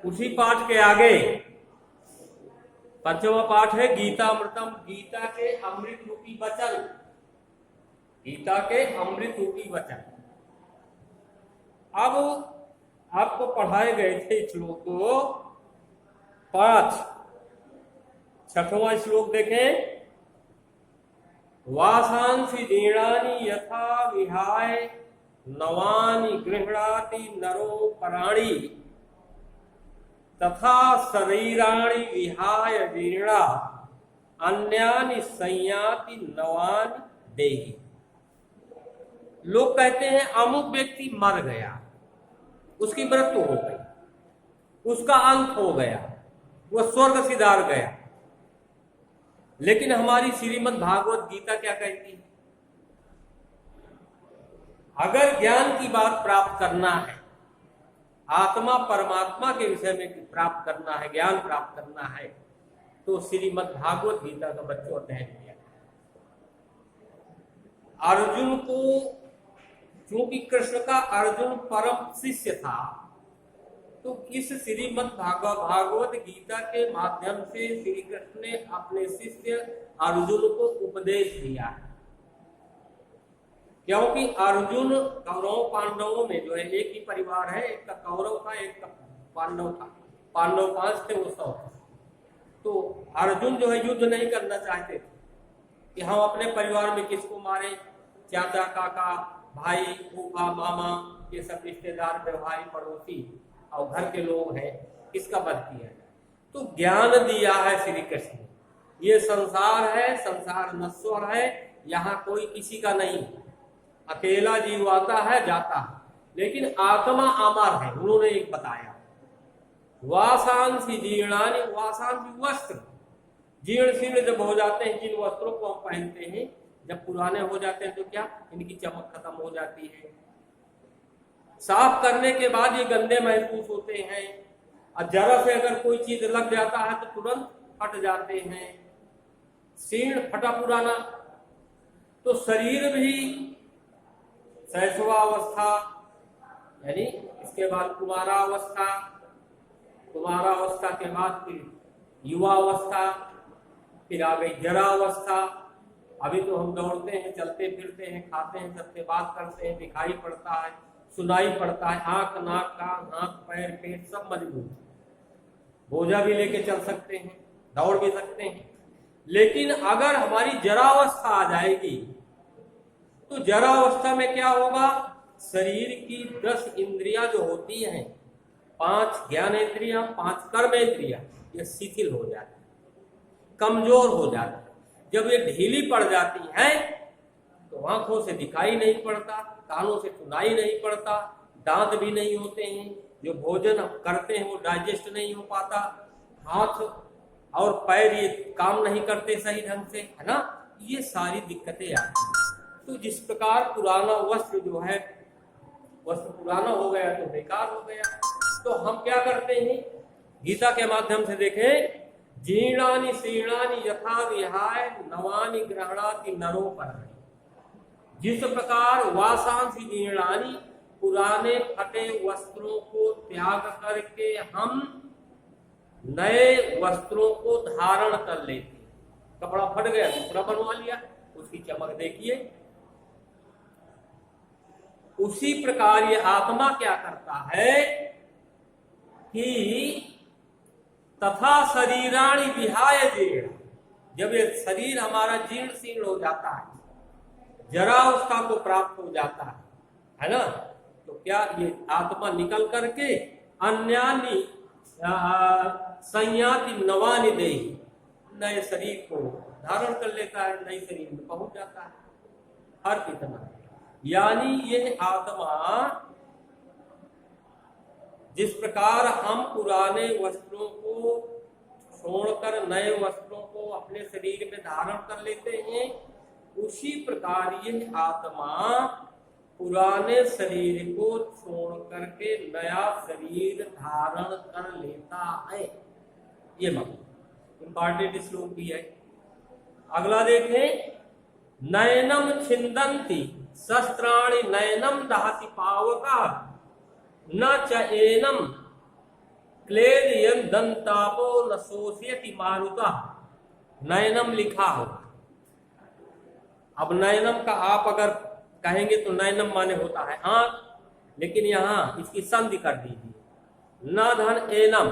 उसी पाठ के आगे पंचवा पाठ है गीतामृतम, गीता के अमृत रूपी वचन, गीता के अमृत रूपी वचन। अब आपको पढ़ाए गए थे श्लोक 5, 6वां श्लोक देखें। वासांसि जीर्णानि यथा विहाय नवानि गृह्णाति नरो पराणि तथा शरीराणि विहाय जीर्णा अन्यानि संयाति नवानि देहि। लोग कहते हैं अमुक व्यक्ति मर गया, उसकी मृत्यु हो गई, उसका अंत हो गया, वह स्वर्ग सिधार गया। लेकिन हमारी श्रीमद् भागवत गीता क्या कहती है? अगर ज्ञान की बात प्राप्त करना है, आत्मा परमात्मा के विषय में प्राप्त करना है, ज्ञान प्राप्त करना है, तो श्रीमद् भागवत गीता का बच्चों अध्ययन किया। अर्जुन को, क्योंकि कृष्ण का अर्जुन परम शिष्य था, तो इस श्रीमद् भागवत गीता के माध्यम से श्री कृष्ण ने अपने शिष्य अर्जुन को उपदेश दिया है। क्योंकि अर्जुन कौरव पांडवों में जो है एक ही परिवार है, एक का कौरव था, एक का पांडव था। पांडव 5 थे, वो 100 थे। तो अर्जुन जो है युद्ध नहीं करना चाहते थे कि हम अपने परिवार में किसको मारे, चाचा, काका, भाई, फूफा, मामा, ये सब रिश्तेदार, व्यवहारी, पड़ोसी और घर के लोग हैं, किसका वध किया। तो ज्ञान दिया है श्री कृष्ण। ये संसार है, संसार नश्वर है, यहाँ कोई किसी का नहीं। अकेला जीव आता है, जाता है, लेकिन आत्मा अमर है। उन्होंने एक बताया, वासांसि जीर्णानि, वासांसि वस्त्र, जीर्ण शीर्ण जब हो जाते हैं, जिन वस्त्रों को हम पहनते हैं, जब पुराने हो जाते हैं तो क्या इनकी चमक खत्म हो जाती है। साफ करने के बाद ये गंदे महसूस होते हैं, और जरा से अगर कोई चीज लग जाता है तो तुरंत फट जाते हैं। शीर्ण, फटा पुराना। तो शरीर भी शैशवावस्था, यानी इसके बाद कुमारावस्था, कुमारावस्था के बाद फिर युवावस्था, फिर आ गई जरावस्था। अभी तो हम दौड़ते हैं, चलते फिरते हैं, खाते हैं, सबसे बात करते हैं, दिखाई पड़ता है, सुनाई पड़ता है, आंख, नाक, कान, हाथ, पैर, पेट सब मजबूत, बोझा भी लेके चल सकते हैं, दौड़ भी सकते हैं। लेकिन अगर हमारी जरावस्था आ जाएगी तो जरावस्था में क्या होगा? शरीर की 10 इंद्रियां जो होती हैं, 5 ज्ञानेंद्रियां, 5 कर्मेंद्रियां, ये शिथिल हो जाती है, कमजोर हो जाती है। जब ये ढीली पड़ जाती हैं तो आंखों से दिखाई नहीं पड़ता, कानों से सुनाई नहीं पड़ता, दांत भी नहीं होते हैं, जो भोजन करते हैं वो डाइजेस्ट नहीं हो पाता, हाथ और पैर ये काम नहीं करते सही ढंग से, है ना। ये सारी दिक्कतें आती हैं। तो जिस प्रकार पुराना वस्त्र जो है, वस्त्र पुराना हो गया तो बेकार हो गया। तो हम क्या करते हैं? गीता के माध्यम से देखें, जीर्णानि शीर्णानि यथा विहाय नवानि गृह्णाति नरो पराणि। जिस प्रकार वासांसि जीर्णानि, पुराने फटे वस्त्रों को त्याग करके हम नए वस्त्रों को धारण कर लेते हैं। कपड़ा फट गया, दूसरा बनवा लिया, उसकी चमक देखिए। उसी प्रकार ये आत्मा क्या करता है कि तथा शरीराणि विहाय जीर्ण, जब ये शरीर हमारा जीर्ण शीर्ण हो जाता है, जरावस्था को प्राप्त हो जाता है ना, तो क्या ये आत्मा निकल करके अन्यानि संयाति नवानि देहि, नए शरीर को धारण कर लेता है, नए शरीर में पहुंच जाता है। हर कितना, यानी ये आत्मा जिस प्रकार हम पुराने वस्त्रों को छोड़कर नए वस्त्रों को अपने शरीर में धारण कर लेते हैं, उसी प्रकार ये आत्मा पुराने शरीर को छोड़ करके नया शरीर धारण कर लेता है। ये मतलब इंपॉर्टेंट श्लोक भी है। अगला देखें, नयनम छिंदन्ति शस्त्राणि नयनम दहति पावका न च एनम क्लेदियन दंतापो न शोषयति मारुता, नयनम लिखा हो। अब नयनम का आप अगर कहेंगे तो नयनम माने होता है आंख, लेकिन यहां इसकी संधि कर दीजिए, न धन एनम,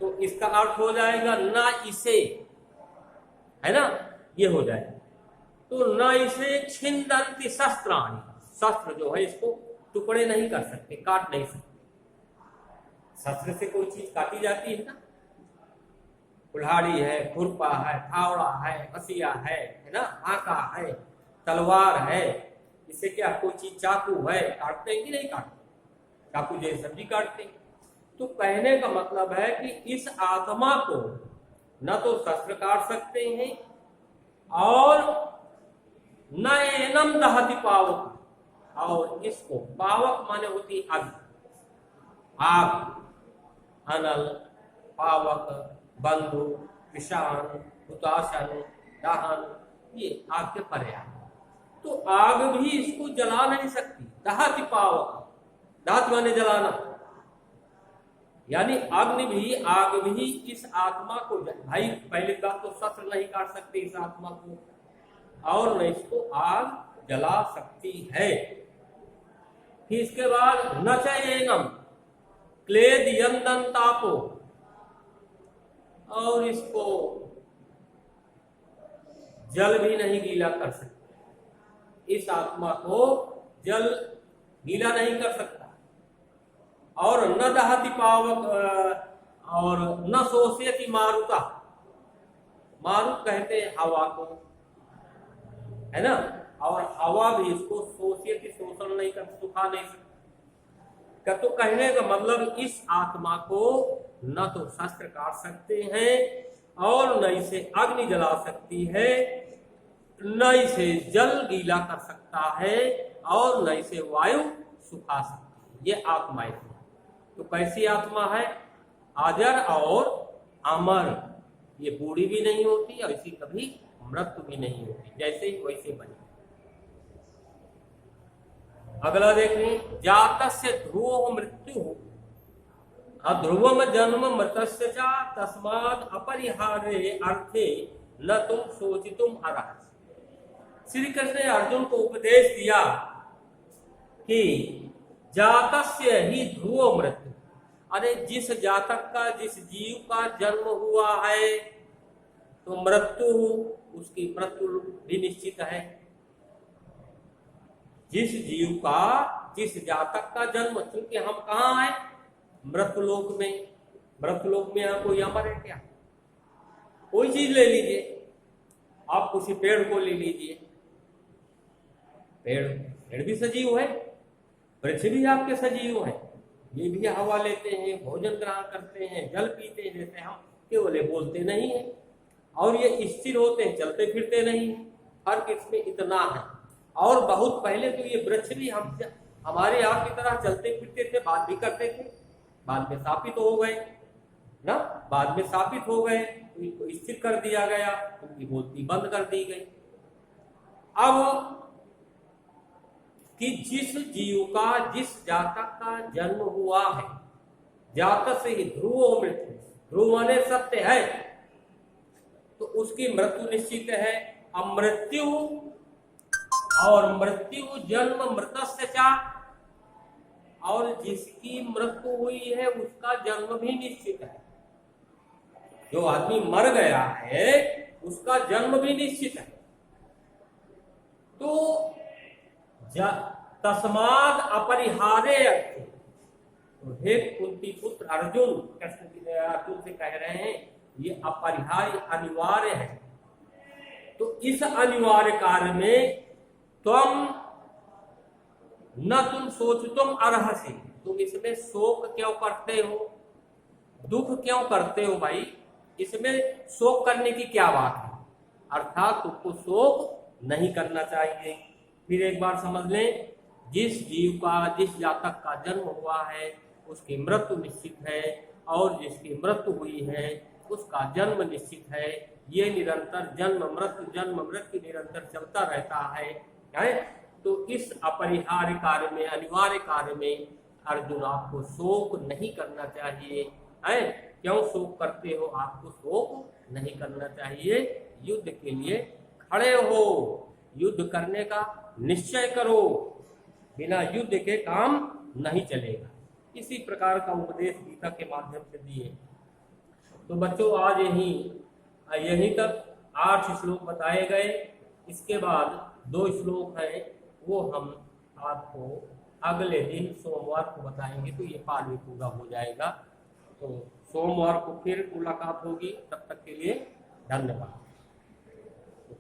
तो इसका अर्थ हो जाएगा ना इसे, है ना, ये हो जाएगा। तो न इसे छिंदंती शस्त्राणि, शस्त्र जो है इसको टुकड़े नहीं कर सकते, काट नहीं सकते। शस्त्र से कोई चीज काटी जाती है ना, कुल्हाड़ी है, खुरपा है, फावड़ा है, हसिया है ना, आका है, तलवार है, इससे क्या कोई चीज, चाकू है, काटते हैं कि नहीं काटते, चाकू जैसे सब्जी काटते हैं। तो कहने का मतलब है कि इस आत्मा को न तो शस्त्र काट सकते हैं और न एनम दहति पावक, और इसको पावक माने होती आग, आग, अनल, पावक, बंधु, विषाण, हुताशन, दहन, ये आग के पर्याय। तो आग भी इसको जला नहीं सकती, दहति पावक, दहत माने जलाना, यानी अग्नि भी, आग भी इस आत्मा को, भाई पहली बात तो शस्त्र नहीं काट सकते इस आत्मा को, और न इसको आग जला सकती है। फिर इसके बाद न चयनम क्लेद यंदन तापो, और इसको जल भी नहीं गीला कर सकते, इस आत्मा को जल गीला नहीं कर सकता। और न दहति पावक, और न शोषयति मारुता, मारुत कहते हैं हवा को, है ना, और हवा भी इसको शोषयति, शोषण नहीं कर, सुखा नहीं सकती। तो कहने का मतलब इस आत्मा को न तो शस्त्र काट सकते हैं और न इसे अग्नि जला सकती है, न इसे जल गीला कर सकता है और न इसे वायु सुखा सकती है। ये आत्मा है। तो कैसी आत्मा है? अजर और अमर, ये बूढ़ी भी नहीं होती और इसी कभी मृत्यु भी नहीं होती, जैसे ही वैसे बनी। अगला देखें, जातस्य ध्रुवो मृत्यु अध्रुवम जन्म मृतस्य च तस्मात् अपरिहार्ये अर्थे न तुम शोचितुम अर्हसि। श्री कृष्ण ने अर्जुन को उपदेश दिया कि जातस्य ही ध्रुवो मृत्यु, अरे जिस जातक का, जिस जीव का जन्म हुआ है तो मृत्यु, उसकी मृत्यु भी निश्चित है। जिस जीव का, जिस जातक का जन्म, क्योंकि हम कहाँ हैं? मृतलोक में। मृतलोक में यहाँ कोई अमर है क्या? कोई चीज ले लीजिए, आप किसी पेड़ को ले लीजिए, पेड़ भी सजीव है, वृक्ष भी आपके सजीव है, ये भी हवा लेते हैं, भोजन ग्रहण करते हैं, जल पीते हैं, जैसे हम, केवल बोलते नहीं है। और ये स्थिर होते हैं, चलते फिरते नहीं है। फर्क इसमें इतना है। और बहुत पहले तो ये वृक्ष भी हमसे, हमारे आप की तरह चलते फिरते थे, बात भी करते थे, बाद में स्थापित हो गए ना, बाद में स्थापित हो गए, तो इनको स्थिर कर दिया गया, उनकी बोलती बंद कर दी गई। अब कि जिस जीव का, जिस जातक का जन्म हुआ है, जातक से ही ध्रुव मृत्यु, ध्रुव माने सत्य है, तो उसकी मृत्यु निश्चित है। अमृत्यु और मृत्यु जन्म मृतस्य च, और जिसकी मृत्यु हुई है उसका जन्म भी निश्चित है। जो आदमी मर गया है उसका जन्म भी निश्चित है। तो तस्माद अपरिहार्य अर्थे, तो हे कुंती पुत्र अर्जुन, कृष्ण अर्जुन से कह रहे हैं ये अपरिहार्य, अनिवार्य है। तो इस अनिवार्य कार्य में तुम सोचतुम अर्हसि, तुम इसमें शोक क्यों करते हो, दुख क्यों करते हो? भाई इसमें शोक करने की क्या बात है? अर्थात तुमको शोक नहीं करना चाहिए। फिर एक बार समझ लें, जिस जीव का, जिस जातक का जन्म हुआ है उसकी मृत्यु निश्चित है, और जिसकी मृत्यु हुई है उसका जन्म निश्चित है। ये निरंतर जन्म मृत्यु निरंतर चलता रहता है। तो इस अपरिहार्य कार्य में, अनिवार्य कार्य में अर्जुन आपको शोक नहीं करना चाहिए। है क्यों शोक करते हो? आपको शोक नहीं करना चाहिए। युद्ध के लिए खड़े हो, युद्ध करने का निश्चय करो, बिना युद्ध के काम नहीं चलेगा। इसी प्रकार का उपदेश गीता के माध्यम से दिए। तो बच्चों आज यहीं तक 8 श्लोक बताए गए। इसके बाद 2 श्लोक हैं, वो हम आपको अगले दिन सोमवार को बताएंगे, तो ये पाठ भी पूरा हो जाएगा। तो सोमवार को फिर मुलाकात होगी, तब तक के लिए धन्यवाद।